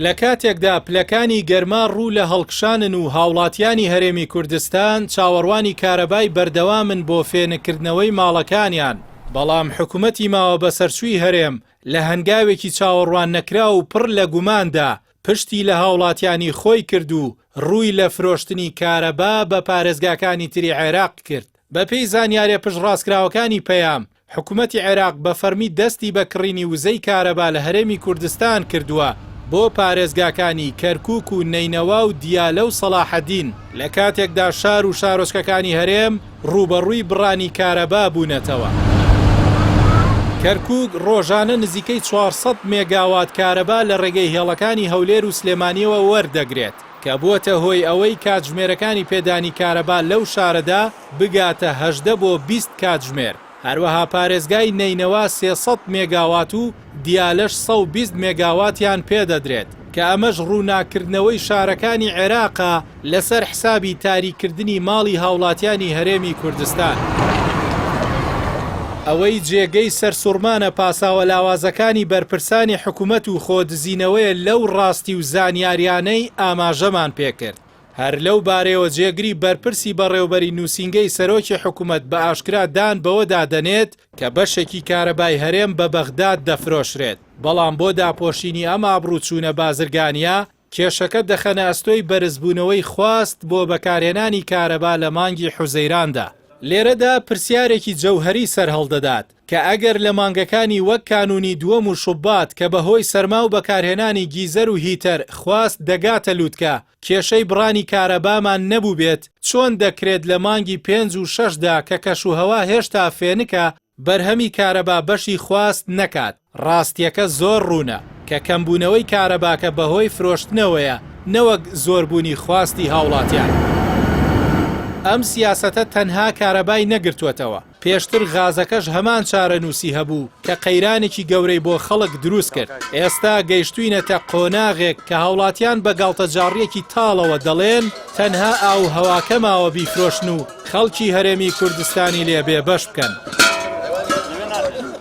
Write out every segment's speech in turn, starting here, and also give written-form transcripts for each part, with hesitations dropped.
لە کاتێکدا پلەکانی گەرما ڕوو لە هەڵکشانن و هاوڵاتیانی هەرێمی کوردستان چاوەڕوانی کارەبای بەردەوامن بۆ فێنکردنەوەی ماڵەکانیان، بەڵام حکوومەتی ماوە بە سەرچووی هەرێم لە هەنگاوێکی چاوەڕوان نەکرا و پڕ لە گوماندا پشتی لە هاوڵاتیانی خۆی کرد و ڕووی لە فرۆشتنی کارەبا بە پارێزگاکانی تری عێراق کرد. بەپێی زانیاریە پشتڕاستکراوەکانی پەیام، حکوومەتی عێراق بە فەرمی دەستی بە کڕینی وزەی کارەبا لە هەرێمی کوردستان کردووە بۆ پارێزگاکانی کەرکووک و نەینەوا و دیالە و سەلاحەدین، لە کاتێکدا شار و شارۆچکەکانی هەرێم ڕوبەڕووی بڕانی کارەبا بوونەتەوە. کەرکووک ڕۆژانە نزیکەی 400 مێگاوات کارەبا لە ڕێگەی هێڵەکانی هەولێر و سلێمانیەوە وەردەگرێت کە بووەتە هۆی ئەوەی کاتژمێرەکانی پێدانی کارەبا لەو شارەدا بگاتە 18 بۆ 20 کاتژمێر. هەروەها پارێزگای نەینەوا 300 مێگاوات و دیالەش 120 مێگاواتیان پێدەدرێت کە ئەمەش ڕووناکردنەوەی شارەکانی عێراقا لەسەر حسابی تاریکردنی ماڵی هاوڵاتیانی هەرێمی کوردستان. ئەوەی جێگەی سەرسوڕمانە پاساوە لاوازەکانی بەرپرسانی حکوومەت و خۆدزینەوەیە لەو ڕاستی و زانیاریانەی ئاماژەمان پێکرد. هەر لەو بارەیەوە جێگری بەرپرسی بەڕێوەبەری نووسینگەی سەرۆکی حکوومەت بە ئاشکرا دان بەوەدا دەنێت کە بەشێکی کارەبای هەرێم بە بەغداد دەفرۆشرێت، بەڵام بۆ داپۆشینی ئەم ئابڕووچوونە بازرگانیە کێشەکە دەخەنە ئەستۆی بەرزبوونەوەی خواست بۆ بەکارهێنانی کارەبا لە مانگی حوزەیراندا. لێرەدا پرسیارێکی جەوهەری سەر هەڵدەدات کە ئەگەر لە مانگەکانی وەک کانونی دووەم و شوبات کە بەهۆی سەرما و بەکارهێنانی گیزەر و هیتەر خواست دەگاتە لووتکە کێشەی بڕانی کارەبامان نەبوو بێت، چۆن دەکرێت لە مانگی 5 و 6دا کە کەشوهەوا هێشتا فێنکە بەرهەمی کارەبا بەشی خواست نەکات؟ ڕاستیەکە زۆر ڕوونە کە کەمبوونەوەی کارەباکە بەهۆی فرۆشتنەوەیە، نەوەک زۆربوونی خواستی هاوڵاتیان. ئەم سیاسەتە تەنها کارەبای نەگرتووەتەوە، پێشتر غازەکەش هەمان چارەنووسی هەبوو کە قەیرانێکی گەورەی بۆ خەڵک دروست کرد. ئێستا گەیشتوینەتە قۆناغێک کە هاوڵاتیان بە گاڵتەجاڕیەکی تاڵەوە دەڵێن تەنها ئاو هەواکە ماوە بیفرۆشن و خەڵکی هەرێمی کوردستانی لێ بێبەش بکەن.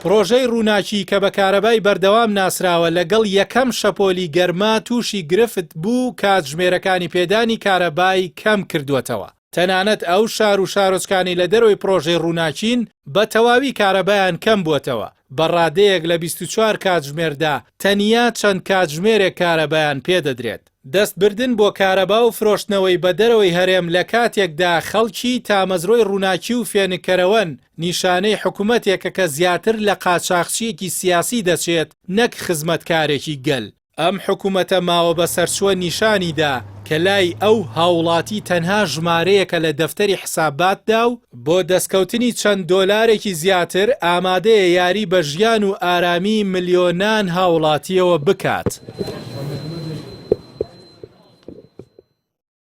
پرۆژەی ڕووناکی کە بە کارەبای بەردەوام ناسراوە لەگەڵ یەکەم شەپۆلی گەرما تووشی گرفت بوو کاتژمێرەکانی پێدانی کارەبای کەم کردووەتەوە. تەنانەت ئەو شار و شارۆچکانی لە دەرەوەی پرۆژەی ڕووناچین بە تەواوی کارەبایان کەم بووەتەوە. بەڕادەیەک لە 24 کاتژمێردا تەنیا چەند کاتژمێرێک کارەبایان پێدەدرێت. دەستبردن بۆ کارەبا و فرۆشتنەوەی بە دەرەوەی هەرێم لە کاتێکدا خەڵکی تامەزرۆی ڕووناکی و فێنکەرەوەن نیشانەی حکوومەتێکە کە زیاتر لە قاچاقچیەکی سیاسی دەچێت نەک خزمەتکارێکی گەل. ئەم حکوومەتە ماوە بە سەرچووە نیشانیدا کە لای ئەو هاوڵاتی تەنها ژمارەیەکە لە دەفتەری حساباتدا و بۆ دەستکەوتنی چەند دۆلارێکی زیاتر ئامادەیە یاری بە ژیان و ئارامی ملیۆنان هاوڵاتیەوە بکات.